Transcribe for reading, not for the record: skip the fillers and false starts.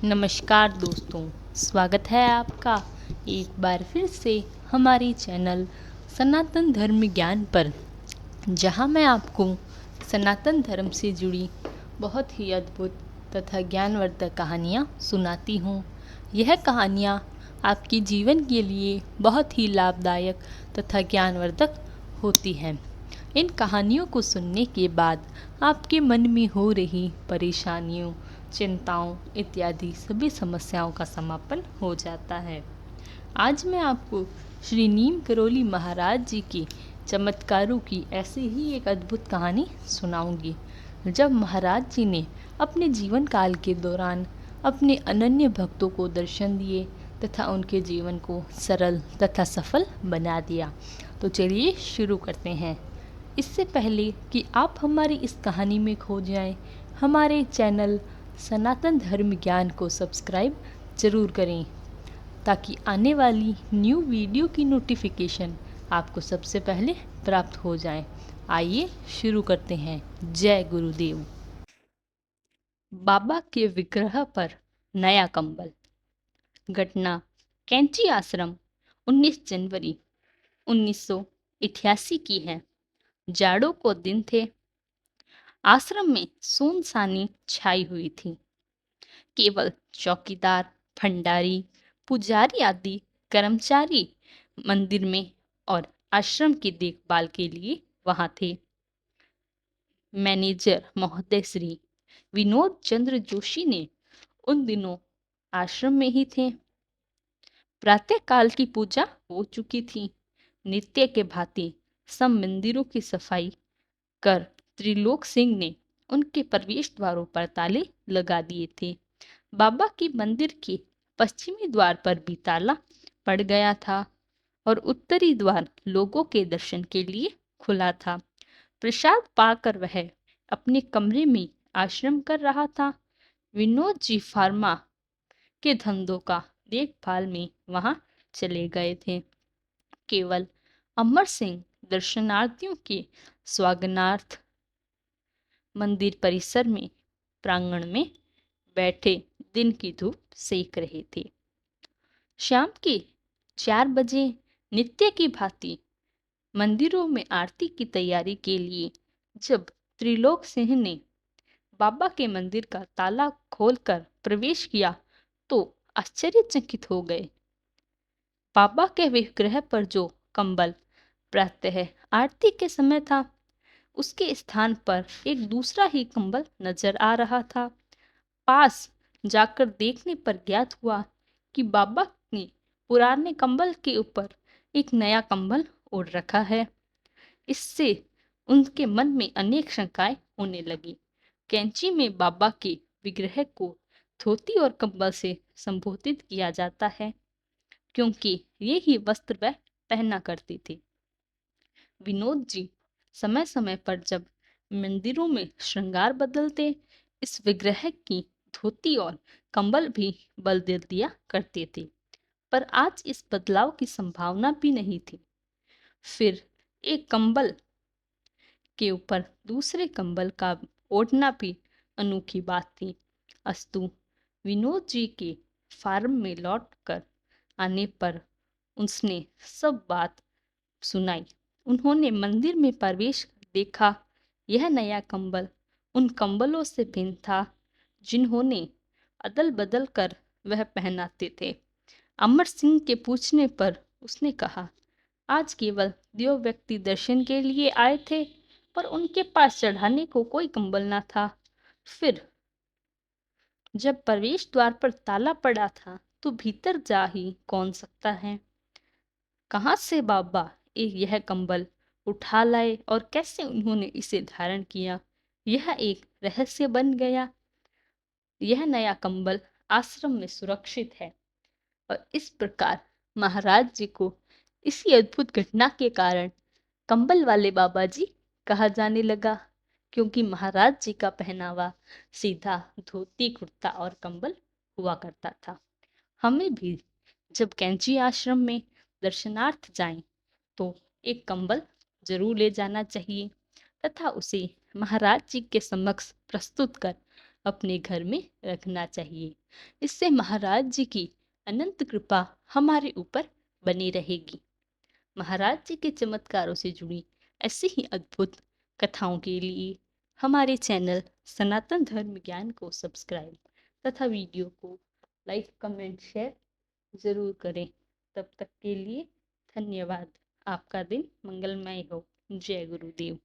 नमस्कार दोस्तों, स्वागत है आपका एक बार फिर से हमारी चैनल सनातन धर्म ज्ञान पर, जहां मैं आपको सनातन धर्म से जुड़ी बहुत ही अद्भुत तथा ज्ञानवर्धक कहानियां सुनाती हूं। यह कहानियां आपके जीवन के लिए बहुत ही लाभदायक तथा ज्ञानवर्धक होती हैं। इन कहानियों को सुनने के बाद आपके मन में हो रही परेशानियों, चिंताओं इत्यादि सभी समस्याओं का समापन हो जाता है। आज मैं आपको श्री नीम करोली महाराज जी की चमत्कारों की ऐसी ही एक अद्भुत कहानी सुनाऊंगी। जब महाराज जी ने अपने जीवन काल के दौरान अपने अनन्य भक्तों को दर्शन दिए तथा उनके जीवन को सरल तथा सफल बना दिया। तो चलिए शुरू करते हैं। इससे पहले कि आप हमारी इस कहानी में खो जाएं, हमारे चैनल सनातन धर्म ज्ञान को सब्सक्राइब ज़रूर करें ताकि आने वाली न्यू वीडियो की नोटिफिकेशन आपको सबसे पहले प्राप्त हो जाए। आइए शुरू करते हैं। जय गुरुदेव। बाबा के विग्रह पर नया कंबल। घटना कैंची आश्रम 19 जनवरी 1988 की है। जाड़ों को दिन थे। आश्रम में सुनसानी छाई हुई थी। केवल चौकीदार, भंडारी, पुजारी आदि कर्मचारी मंदिर में और आश्रम की देखभाल के लिए वहां थे। मैनेजर महोदय श्री विनोद चंद्र जोशी ने उन दिनों आश्रम में ही थे। प्रातः काल की पूजा हो चुकी थी। नित्य के भांति सब मंदिरों की सफाई कर त्रिलोक सिंह ने उनके प्रवेश द्वारों पर ताले लगा दिए थे। बाबा की मंदिर के पश्चिमी द्वार पर भी ताला पड़ गया था और उत्तरी द्वार लोगों के दर्शन के लिए खुला था। प्रसाद पाकर वह अपने कमरे में आश्रम कर रहा था। विनोद जी फार्मा के धंधों का देखभाल में वहां चले गए थे। केवल अमर सिंह दर्शनार्थियों के स्वागतार्थ मंदिर परिसर में प्रांगण में बैठे दिन की धूप सेक रहे थे। शाम के 4 बजे नित्य की भांति मंदिरों में आरती की तैयारी के लिए जब त्रिलोक सिंह ने बाबा के मंदिर का ताला खोलकर प्रवेश किया तो आश्चर्यचकित हो गए। बाबा के विग्रह पर जो कंबल प्रातः आरती के समय था, उसके स्थान पर एक दूसरा ही कंबल नजर आ रहा था। पास जाकर देखने पर ज्ञात हुआ कि बाबा ने पुराने कंबल के ऊपर एक नया कंबल ओढ़ रखा है। इससे उनके मन में अनेक शंकाएं होने लगी। कैंची में बाबा के विग्रह को धोती और कंबल से संबोधित किया जाता है, क्योंकि ये ही वस्त्र वह पहना करती थी। विनोद जी समय समय पर जब मंदिरों में श्रृंगार बदलते, इस विग्रह की धोती और कंबल भी बदल दिया करते थे, पर आज इस बदलाव की संभावना भी नहीं थी। फिर एक कंबल के ऊपर दूसरे कंबल का ओढ़ना भी अनोखी बात थी। अस्तु विनोद जी के फार्म में लौट कर आने पर उसने सब बात सुनाई। उन्होंने मंदिर में प्रवेश कर देखा। यह नया कंबल उन कंबलों से भिन्न था जिन्होंने अदल बदल कर वह पहनाते थे। अमर सिंह के पूछने पर उसने कहा, आज केवल 2 व्यक्ति दर्शन के लिए आए थे, पर उनके पास चढ़ाने को कोई कंबल ना था। फिर जब प्रवेश द्वार पर ताला पड़ा था तो भीतर जा ही कौन सकता है। कहाँ से बाबा यह कंबल उठा लाए और कैसे उन्होंने इसे धारण किया, यह एक रहस्य बन गया। यह नया कंबल आश्रम में सुरक्षित है और इस प्रकार महाराज जी को इसी अद्भुत घटना के कारण कंबल वाले बाबा जी कहा जाने लगा, क्योंकि महाराज जी का पहनावा सीधा धोती कुर्ता और कंबल हुआ करता था। हमें भी जब कैंची आश्रम में दर्शनार्थ जाएं तो एक कंबल जरूर ले जाना चाहिए तथा उसे महाराज जी के समक्ष प्रस्तुत कर अपने घर में रखना चाहिए। इससे महाराज जी की अनंत कृपा हमारे ऊपर बनी रहेगी। महाराज जी के चमत्कारों से जुड़ी ऐसी ही अद्भुत कथाओं के लिए हमारे चैनल सनातन धर्म ज्ञान को सब्सक्राइब तथा वीडियो को लाइक कमेंट शेयर ज़रूर करें। तब तक के लिए धन्यवाद। आपका दिन मंगलमय हो। जय गुरुदेव।